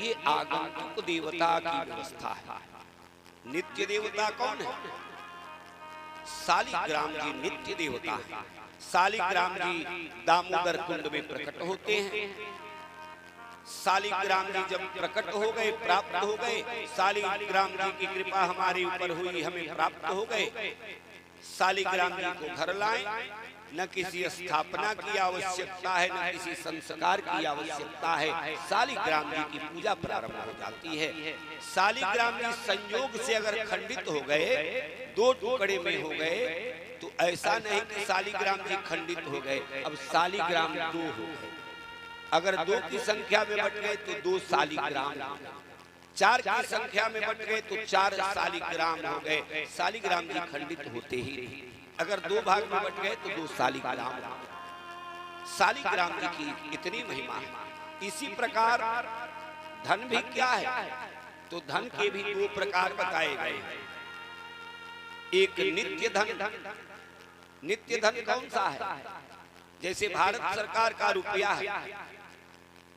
ये आगंतुक देवता की व्यवस्था है। नित्य देवता कौन है? शालिग्राम जी नित्य देवता है। शालिग्राम जी दामोदर कुंड में प्रकट होते हैं। शालिग्राम जी जब प्रकट हो गए, प्राप्त हो गए, शालिग्राम जी की कृपा हमारे ऊपर हुई, हमें प्राप्त हो गए। शालिग्राम जी को घर लाएं, न किसी स्थापना की आवश्यकता है, न किसी संस्कार की आवश्यकता है। शालिग्राम जी की पूजा प्रारंभ हो जाती है। शालिग्राम जी संयोग से अगर खंडित हो गए, दो टुकड़े में हो गए, तो ऐसा नहीं कि शालिग्राम जी खंडित हो गए, अब शालिग्राम दो हो गए। अगर दो की संख्या में बट गए तो दो शालिग्राम, चार की संख्या में बट गए तो चार शालिग्राम हो गए। शालिग्राम जी खंडित होते ही नहीं। अगर दो भाग में बट गए तो दो शालिग्राम। शालिग्राम जी की इतनी महिमा है। इसी प्रकार धन भी क्या है? तो धन के भी दो प्रकार बताए गए हैं। एक नित्य धन। नित्य धन कौन सा है? जैसे भारत सरकार का रुपया है,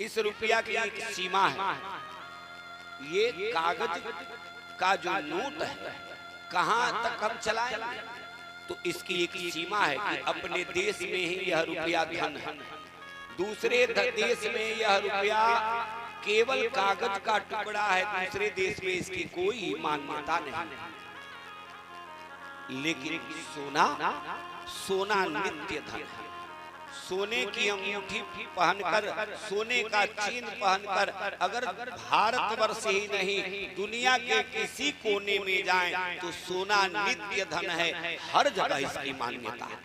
इस रुपया की एक सीमा है। ये कागज का जो नोट है, कहां तक हम चलाएंगे? तो इसकी एक सीमा है कि अपने देश में ही यह रुपया धन है, दूसरे देश में यह रुपया केवल कागज का टुकड़ा है, दूसरे देश में इसकी कोई मान्यता नहीं। लेकिन सोना नित्य धन है। सोने की अंगूठी पहनकर, सोने का चीन पहनकर अगर भारतवर्ष ही नहीं दुनिया के किसी कोने में जाएं तो सोना नित्य धन है। हर जगह इसकी मान्यता है,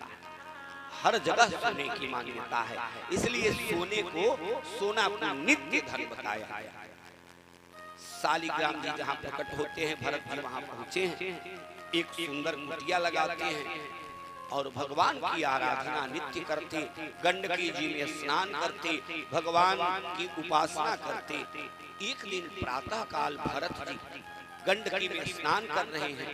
हर जगह सोने की मान्यता है। इसलिए सोने को सोना नित्य धन बताया है। शालिग्राम जी जहाँ प्रकट होते हैं, भरत जी वहाँ पहुँचे हैं, एक सुंदर कुटिया लगाते हैं और भगवान की आराधना नित्य करते, गंडकी जी में स्नान करते, भगवान की उपासना करते। एक दिन प्रातः काल भरत जी गंडकी में स्नान कर रहे हैं,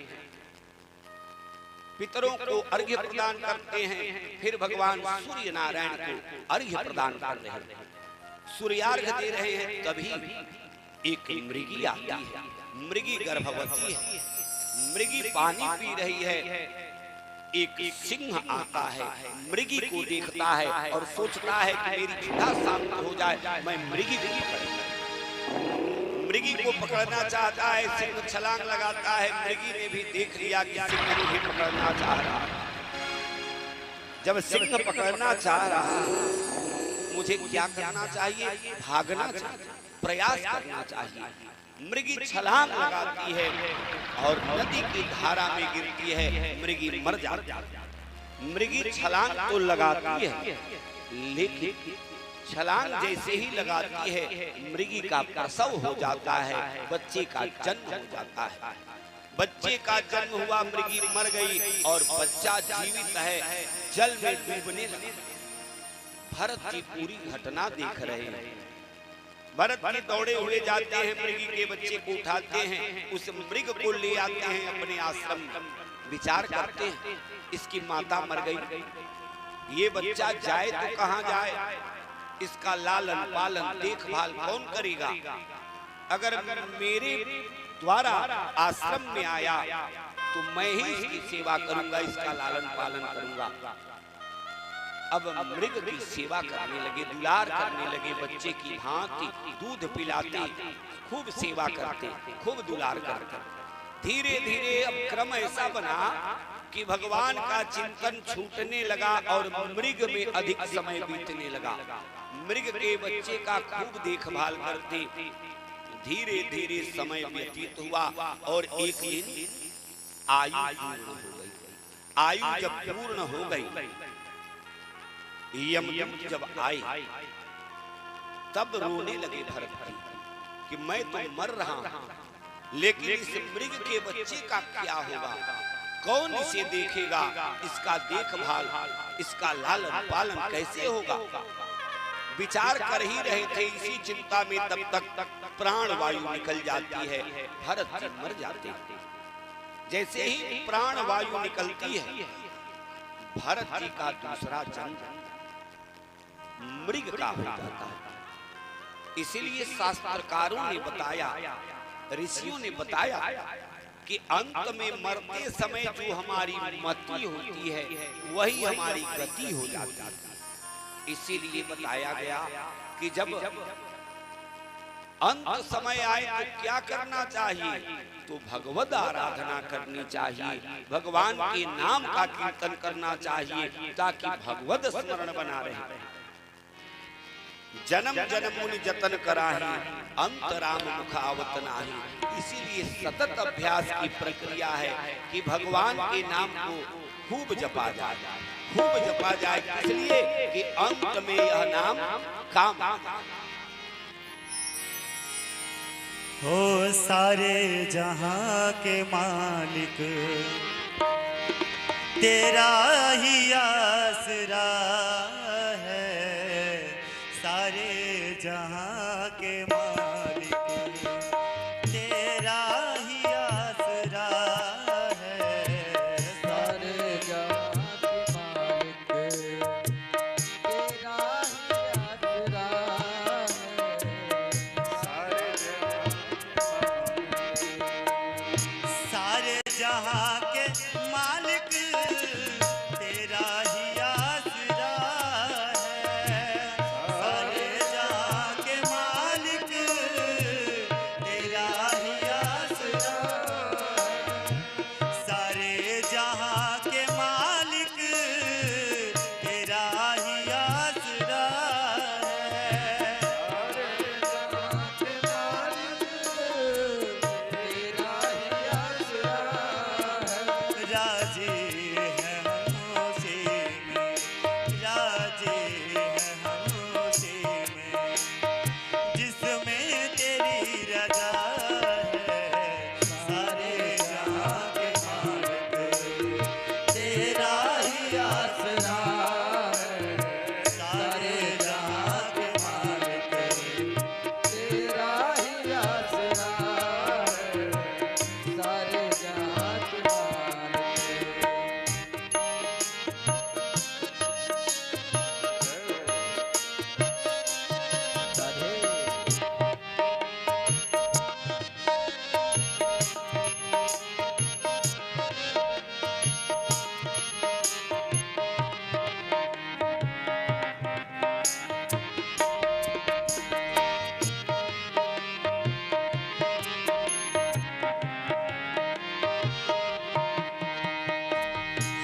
पितरों को अर्घ्य प्रदान करते हैं, फिर भगवान सूर्य नारायण को अर्घ्य प्रदान कर रहे हैं, सूर्यार्घ्य दे रहे हैं। तभी एक मृगी आती है, मृगी गर्भवती है, मृगी पानी पी रही है। एक सिंह आता है, मृगी को देखता है और सोचता है कि मेरी क्षुधा शांत हो जाए, मैं मृगी को पकड़ूं। मृगी को पकड़ना चाहता है, सिंह छलांग लगाता है। मृगी ने भी देख लिया कि सिंह को भी पकड़ना चाह रहा है। जब सिंह पकड़ना चाह रहा है, मुझे क्या करना चाहिए? भागना चाहिए, प्रयास करना चाहिए। मृगी छलांग लगाती है और नदी की धारा में गिरती है, मृगी मर जाती है। मृगी छलांग तो लगाती है, लेकिन छलांग जैसे ही लगाती है, मृगी का प्रसव हो जाता है, बच्चे का जन्म हो जाता है। बच्चे का जन्म हुआ, मृगी मर गई और बच्चा जीवित है, जल में डूबने लगा। भरत जी पूरी घटना देख रहे हैं। भरत जी दौड़े हुए जाते हैं, मृगी के बच्चे को उठाते हैं, उस मृग को ले आते हैं अपने आश्रम में। विचार करते हैं, इसकी माता मर गई, ये बच्चा जाए तो कहां जाए? इसका लालन पालन देखभाल कौन करेगा? अगर मेरे द्वारा आश्रम में आया तो मैं ही इसकी सेवा करूंगा, इसका लालन पालन करूंगा। अब मृग की सेवा करने लगे, दुलार करने लगे, बच्चे की भांति दूध पिलाते, खूब सेवा करते, खूब दुलार करते। धीरे धीरे अब क्रम ऐसा बना कि भगवान का चिंतन छूटने लगा और मृग में अधिक समय बीतने लगा। मृग के बच्चे का खूब देखभाल करते। धीरे धीरे समय व्यतीत हुआ और एक दिन आयु पूर्ण हो गई। आयु जब पूर्ण हो गई, यमदूत जब आए तब रोने लगे भरत जी कि मैं तो मर रहा हूं, लेकिन इस मृग के बच्चे का क्या होगा? कौन इसे देखेगा? इसका देखभाल, इसका लालन पालन कैसे होगा? विचार कर ही रहे थे, इसी चिंता में तब तक प्राण वायु निकल जाती है, भरत जी मर जाते हैं। जैसे ही प्राण वायु निकलती है, भरत जी का दूसरा जन्म मृग का हो जाता है। इसीलिए शास्त्रकारों ने बताया, ऋषियों ने बताया कि अंत में मरते समय जो हमारी मति होती है वही हमारी गति हो जाती है। इसीलिए बताया गया कि जब अंत समय आए तो क्या करना चाहिए, तो भगवद आराधना करनी चाहिए, भगवान के नाम का कीर्तन करना चाहिए ताकि भगवद स्मरण बना रहे। जन्म जन्म मुनि जतन कराही, अंत राम मुखावत नाही। इसीलिए सतत अभ्यास की प्रक्रिया है कि भगवान के नाम को खूब जपा जाए, खूब जपा जाए, इसलिए कि अंत में यह नाम काम आता है। हो सारे जहां के मालिक तेरा ही आसरा है, सारे जहां के मालिक तेरा ही आसरा है, सारे जहां के मालिक तेरा ही आसरा है, सारे जहां के मालिक तेरा ही आसरा है, सारे जहां के मालिक तेरा ही आसरा है, सारे जहां के मालिक तेरा ही आसरा है, राजी है हम उसी में, राजी है हम उसी में, जिसमें तेरी रजा है, सारे जहां के मालिक तेरा ही आसरा है, सारे जहां के मालिक तेरा ही आसरा है, सारे जहां के मालिक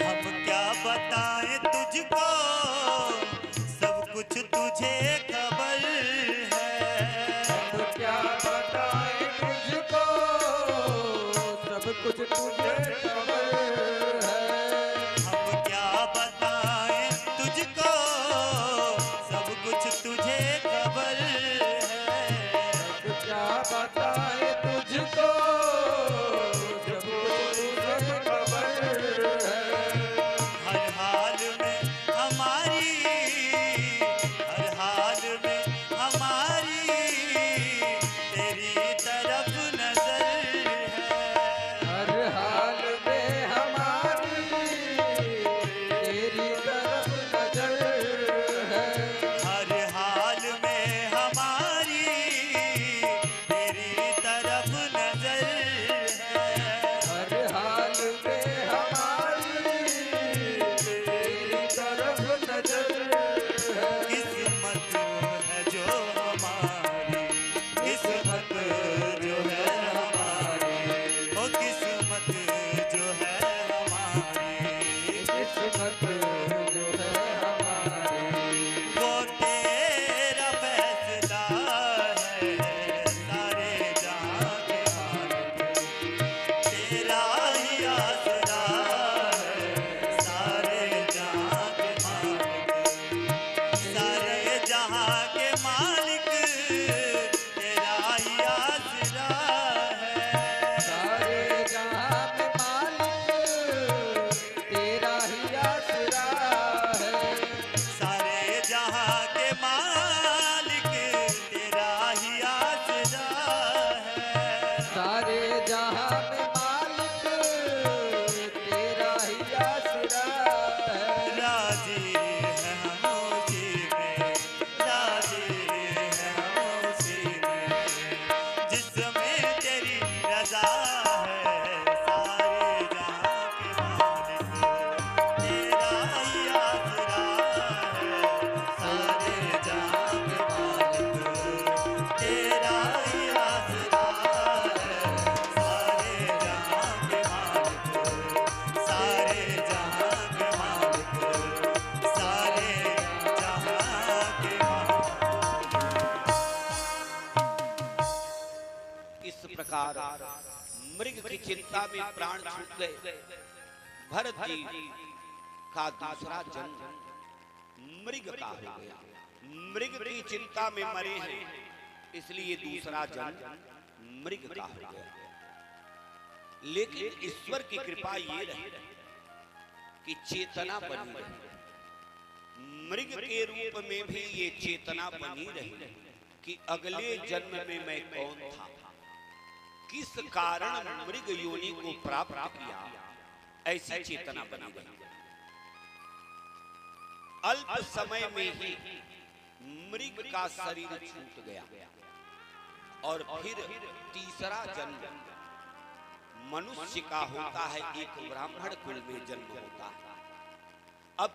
हम क्या बताएं तुझको, सब कुछ तुझे खबर है, तो क्या बताएं तुझको, सब कुछ तुझे खबर है, हम क्या बताएं तुझको, सब कुछ तुझे खबर है, तो क्या बताएं तुझको, सब कुछ तुझे खबर है, हर हाल में हमारी, हर हाल में हमारी तेरी तरफ नजर है, हर हाल में हमारी तेरी तरफ नजर है, हर हाल में हमारी तेरी तरफ नजर है, हर हाल में हमारी तेरी तरफ नजर है, किस्मत है जो हमारी, किस्मत जो है हमारी, ओ किस्मत जो है हमारी, किस्मत जो है हमारी, वो तेरा फैसला है, सारे जहां के मालिक तेरा ही आसरा है, सारे जहां के मालिक, सारे जहां के मालिक तेरा ही आसरा प्रकार मृग की चिंता में प्राण छूट गए। भरत जी का दूसरा जन्म मृग का हो गया। मृग की चिंता में मरे हैं, इसलिए दूसरा जन्म मृग का हो गया। लेकिन ईश्वर की कृपा ये रही कि चेतना बनी रही। मृग के रूप में भी ये चेतना बनी रही कि अगले जन्म में मैं कौन था, किस कारण मृग योनि को प्राप्त किया, ऐसी चेतना बनी रही। अल्प समय में ही मृग का शरीर छूट गया और फिर तीसरा जन्म मनुष्य का होता है। एक ब्राह्मण कुल में जन्म होता है। अब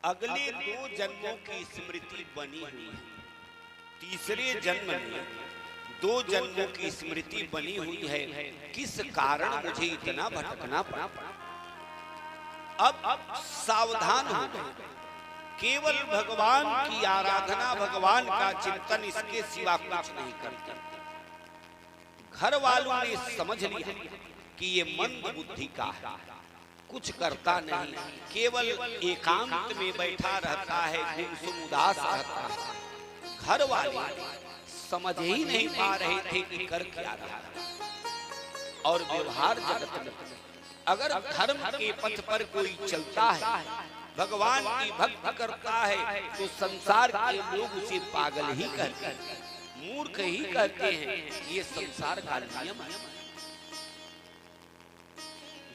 अगले 2 जन्मों की स्मृति बनी हुई है। तीसरे जन्म में 2 जन्मों की स्मृति बनी हुई है। किस कारण मुझे इतना भटकना पड़ा। अब सावधान हो गए। केवल भगवान की आराधना, भगवान का चिंतन, इसके सिवा कुछ नहीं करते। घर वालों ने समझ लिया कि ये मंद बुद्धि का है, कुछ करता नहीं, केवल एकांत में बैठा रहता है, गुमसुम उदास रहता है। घर वाले समझ ही नहीं पा रहे थे कि कर क्या रहा है। और व्यवहार जगत में अगर धर्म के पथ पर कोई चलता है, भगवान की भक्ति करता है, तो संसार के लोग उसे पागल ही कहते हैं, मूर्ख ही कहते हैं। ये संसार का नियम है।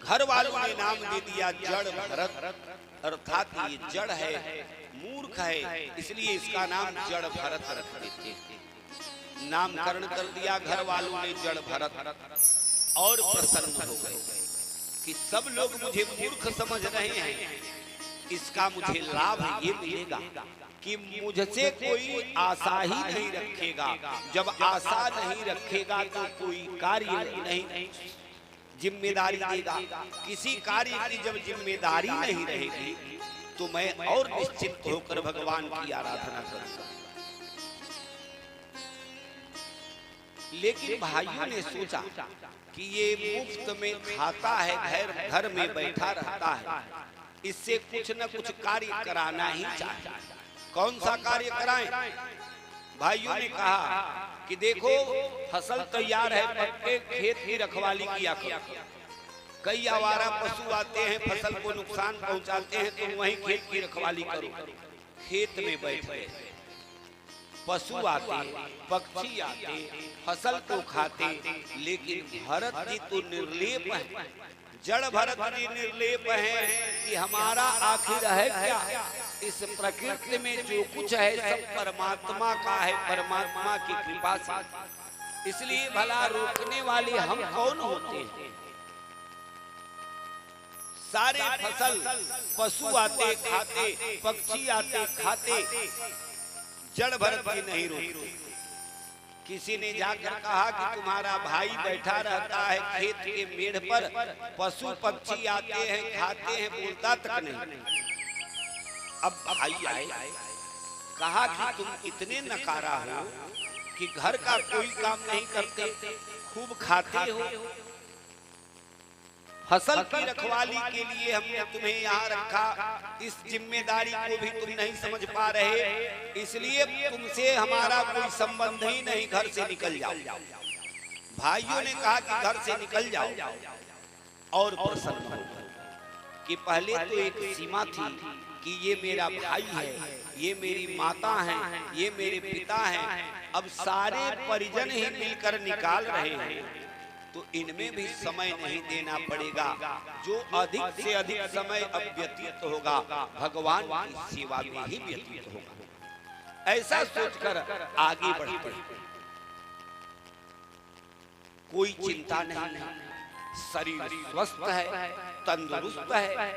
घर वालों ने नाम दे दिया जड़ भरत, अर्थात ये जड़ है, मूर्ख है, इसलिए इसका नाम जड़ भरत रख देते हैं। नामकरण कर दिया घर वालों ने जड़ भरत, और प्रसन्न हो गए कि सब लोग मुझे मूर्ख समझ रहे हैं, इसका मुझे लाभ ये मिलेगा कि मुझसे कोई आशा ही नहीं रखेगा। जब आशा नहीं रखेगा तो कोई कार्य नहीं, जिम्मेदारी देगा। किसी कार्य की जब जिम्मेदारी नहीं रहेगी तो मैं और निश्चित होकर भगवान की आराधना करूंगा। लेकिन भाइयों ने सोचा कि ये मुफ्त में खाता है, घर में बैठा रहता है, इससे कुछ न कुछ कार्य कराना ही चाहिए। कौन सा कार्य कराएं? भाइयों ने कहा कि देखो फसल तैयार है, पक्के खेत की रखवाली किया करो। कई आवारा पशु आते हैं, फसल को नुकसान पहुंचाते हैं, तुम वहीं खेत की रखवाली करो। खेत में बैठ गए, पशु आते, पक्षी आते, फसल को खाते, लेकिन भरत जी तो निर्लेप है। जड़ भरत जी निर्लेप है कि हमारा आखिर है क्या। इस प्रकृति में जो कुछ है सब परमात्मा का है, परमात्मा की कृपा से। इसलिए भला रोकने वाले हम कौन होते हैं। सारे फसल पशु आते खाते, पक्षी आते खाते, जड़ भरत जी नहीं रोकते। किसी ने जाकर कहा कि तुम्हारा भाई बैठा रहता है खेत के मेढ़ पर, पशु पक्षी आते हैं खाते हैं, बोलता तक नहीं। अब भाई आए, कहा कि तुम इतने नकारा हो कि घर का कोई काम नहीं करते, खूब खाते हो। फसल की रखवाली के लिए हमने तुम्हें यहाँ रखा, इस जिम्मेदारी को भी तुम नहीं समझ पा रहे, इसलिए तुमसे हमारा कोई संबंध ही नहीं, घर से निकल जाओ। भाइयों ने कहा कि घर से निकल जाओ। और प्रसन्न हो कि पहले तो एक सीमा थी कि ये मेरा भाई है, ये मेरी माता है, ये मेरे पिता हैं। अब सारे परिजन ही मिलकर निकाल रहे हैं, तो इनमें भी समय नहीं देना पड़ेगा। जो अधिक से अधिक समय अब व्यतीत होगा भगवान की सेवा में ही व्यतीत होगा, ऐसा सोचकर आगे बढ़ पड़े। कोई चिंता नहीं, शरीर स्वस्थ है, तंदुरुस्त है।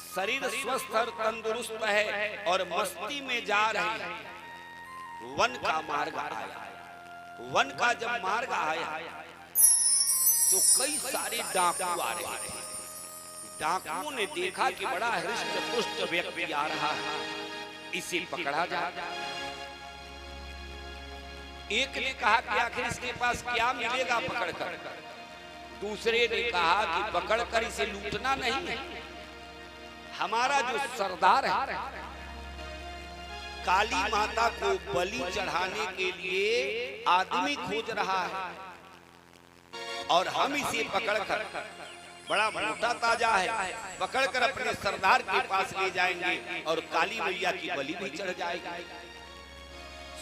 शरीर स्वस्थ और तंदुरुस्त है और मस्ती में जा रहे हैं। वन का मार्ग आया। वन का जब मार्ग आया तो कई सारे डाकू आ रहे थे। डाकुओं ने देखा कि बड़ा हृष्ट पुष्ट व्यक्ति आ रहा है, इसे पकड़ा जाए। एक ने कहा कि आखिर इसके पास क्या मिलेगा पकड़कर, दूसरे ने कहा कि पकड़कर इसे लूटना नहीं, हमारा जो सरदार है काली माता को बलि चढ़ाने के लिए आदमी खोज रहा है और हम इसे पकड़कर, बड़ा मोटा ताजा है, पकड़कर अपने सरदार के पास ले जाएंगे और काली मैया की बलि भी चढ़ जाएगी।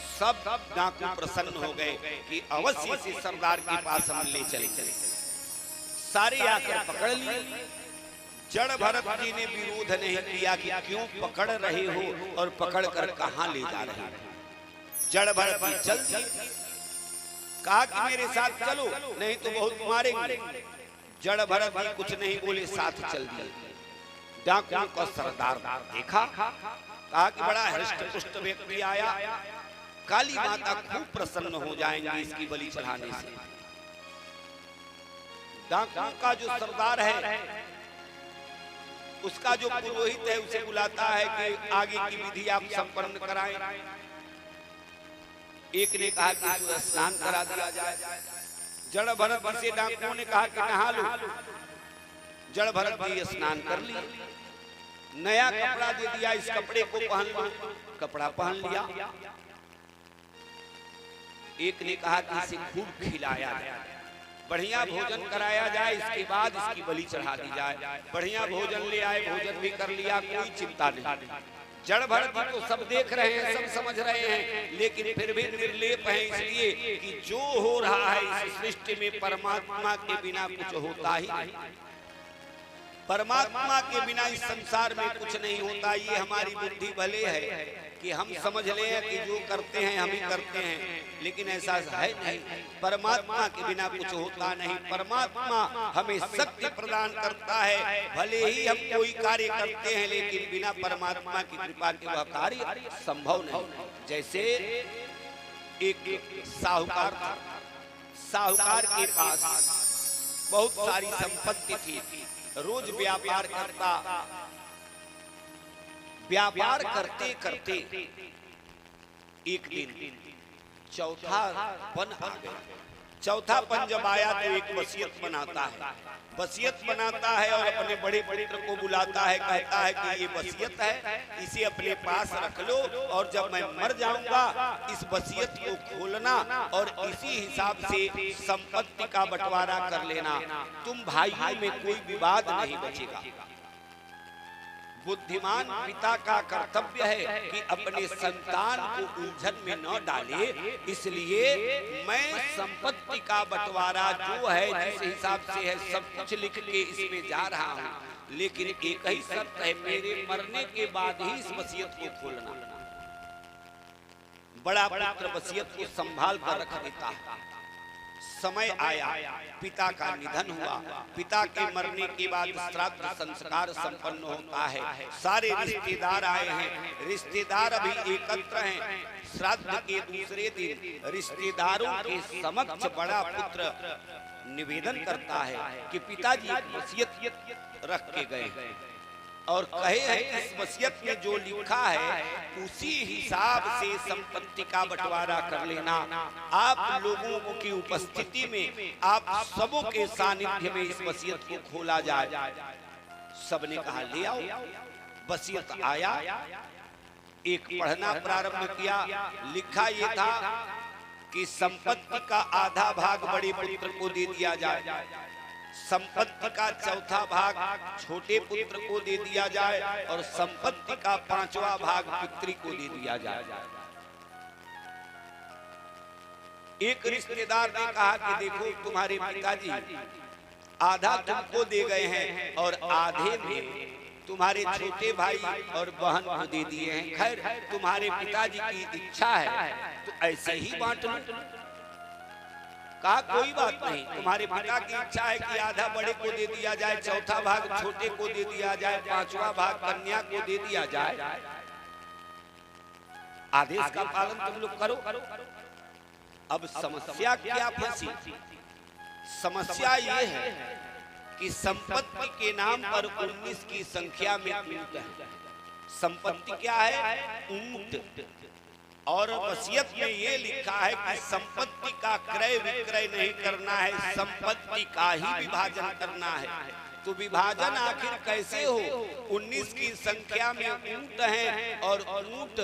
सब डाकू प्रसन्न हो गए कि अवश्य से सरदार के पास हम ले चलेंगे। सारे आकर पकड़ लिए। जड़ भरत जी ने विरोध नहीं किया कि क्यों पकड़ रहे हो और पकड़कर कहां ले जा रहे हो। जड़ भरत जी चल दिए, कहा कि मेरे साथ चलो नहीं तो बहुत मारेंगे। जड़ भरत जी कुछ नहीं बोले, साथ चल दिए। डाकुओं का सरदार देखा, कहा कि बड़ा हृष्ट पुष्ट व्यक्ति आया, काली माता खूब प्रसन्न हो जाएंगे इसकी बलि चढ़ाने से। डाकुओं का जो सरदार है, उसका जो पुरोहित है उसे बुलाता है कि आगे की विधि आप संपन्न कराएं। एक ने कहा कि इसको स्नान करा दिया जाए। जड़ भरत से डाकुओं ने कहा कि नहा लो। जड़ भरत जी स्नान कर लिए, नया कपड़ा दे दिया, इस कपड़े को पहन लो। कपड़ा पहन लिया। एक ने कहा कि इसे खूब खिलाया जाए, बढ़िया भोजन कराया जाए, इसके बाद इसकी बलि चढ़ा दी जाए। बढ़िया भोजन ले आए, भोजन भी कर लिया, कोई चिंता नहीं। जड़ भरत जी तो सब देख रहे हैं, सब समझ रहे हैं, लेकिन फिर भी निर्लेप है, इसलिए कि जो हो रहा है इस सृष्टि में परमात्मा के बिना कुछ होता ही नहीं। परमात्मा के बिना इस संसार में कुछ नहीं होता। ये हमारी बुद्धि भले है कि हम समझ लें कि जो करते हैं हम ही करते हैं, लेकिन ऐसा है नहीं। परमात्मा के बिना कुछ होता नहीं। परमात्मा हमें शक्ति प्रदान करता है, भले ही हम कोई कार्य करते हैं, लेकिन बिना परमात्मा की कृपा के वह कार्य संभव नहीं। जैसे एक साहूकार था, साहूकार के पास बहुत सारी संपत्ति थी, रोज व्यापार करता। व्यापार करते करते एक दिन चौथा पन आ गया। चौथा पन जब आया तो एक वसीयत बनाता है। वसीयत बनाता है और अपने बड़े पुत्र को बुलाता है, कहता है कि ये वसीयत है, इसे अपने पास रख लो और जब मैं मर जाऊंगा इस वसीयत को खोलना और इसी हिसाब से संपत्ति का बंटवारा कर लेना। तुम भाइयों में कोई विवाद नहीं बचेगा। बुद्धिमान पिता का कर्तव्य है कि अपने संतान को उलझन में न डाले, इसलिए मैं संपत्ति का बंटवारा जो है जिस हिसाब से है सब कुछ लिख के इसमें जा रहा हूँ, लेकिन एक ही शर्त है, मेरे मरने के बाद ही इस वसीयत को खोलना। बड़ा पुत्र वसीयत को संभाल कर रख देता है। समय आया, पिता का निधन हुआ। पिता के मरने के बाद श्राद्ध संस्कार संपन्न होता है। सारे रिश्तेदार आए हैं, रिश्तेदार अभी एकत्र हैं। श्राद्ध के दूसरे दिन रिश्तेदारों के समक्ष बड़ा पुत्र निवेदन करता है कि पिताजी एक वसीयत रख के गए और कहे हैं कि इस वसीयत में जो लिखा है उसी हिसाब से संपत्ति का बंटवारा कर लेना। आप लोगों की उपस्थिति में, आप सबों के सानिध्य में इस वसीयत को खोला जाए। सबने कहा ले आओ। वसीयत आया, एक पढ़ना प्रारंभ किया। लिखा ये था कि संपत्ति का आधा भाग बड़े पुत्र को दे दिया जाए, संपत्ति का चौथा भाग छोटे पुत्र को दे दिया जाए और संपत्ति का पांचवा भाग पुत्री को दे दिया जाए। एक रिश्तेदार ने कहा कि देखो तुम्हारे पिताजी आधा तुमको दे गए हैं और आधे में तुम्हारे छोटे भाई और बहन को दे दिए हैं। खैर तुम्हारे पिताजी की इच्छा है तो ऐसे ही बांट लो। कहा कोई बात नहीं, तुम्हारे पिता की इच्छा है कि आधा बड़े को दे दिया जाए, चौथा भाग छोटे को दे दिया जाए, पांचवा भाग कन्या को दे दिया जाए। आदेश का पालन तुम लोग करो। अब समस्या क्या फंसी? समस्या ये है कि संपत्ति के नाम पर 19 की संख्या में ऊंट है। संपत्ति क्या है? ऊंट। और वसीयत में ये लिखा है कि संपत्ति का क्रय विक्रय नहीं करना है, संपत्ति का ही विभाजन करना है। तो विभाजन आखिर कैसे हो? 19 की संख्या में ऊंट हैं और ऊंट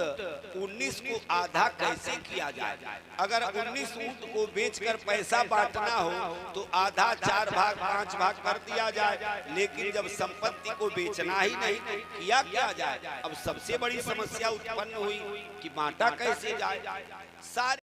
19 को आधा कैसे किया जाए? अगर 19 ऊंट को बेचकर पैसा बांटना हो तो आधा 4 भाग 5 भाग कर दिया जाए, लेकिन जब संपत्ति को बेचना ही नहीं किया क्या जाए? अब सबसे बड़ी समस्या उत्पन्न हुई कि बांटा कैसे जाए। सारे